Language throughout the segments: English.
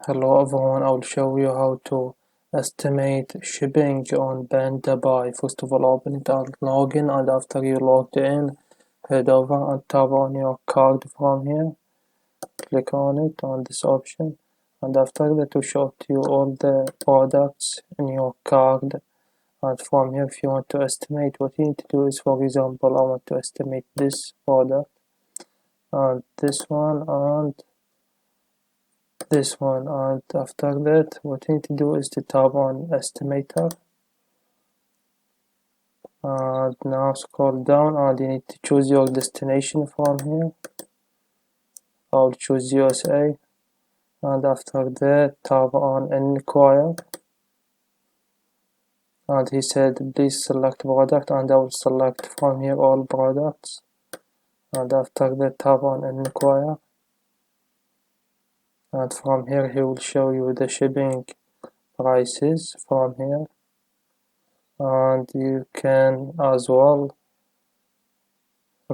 Hello everyone, I will show you how to estimate shipping on Pandabuy. First of all, open it and log in, and after you logged in, head over and tap on your card from here. Click on it, on this option, and after that will show to you all the products in your card. And from here, if you want to estimate, what you need to do is, for example, I want to estimate this product and this one and this one, and after that what you need to do is to tap on estimator, and now scroll down and you need to choose your destination from here. I'll choose USA, and after that tap on inquire, and he said please select product, and I will select from here all products, and after that tap on inquire, and from here he will show you the shipping prices from here, and you can as well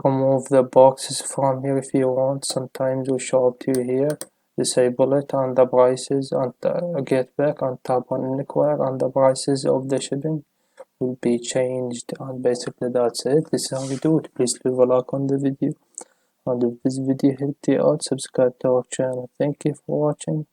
remove the boxes from here if you want. Sometimes will show up to you here. Disable it, and the prices, and get back and tap on inquire, and the prices of the shipping will be changed. And basically that's it. This is how we do it. Please leave a like on the video, and if this video helped you out, subscribe to our channel. Thank you for watching.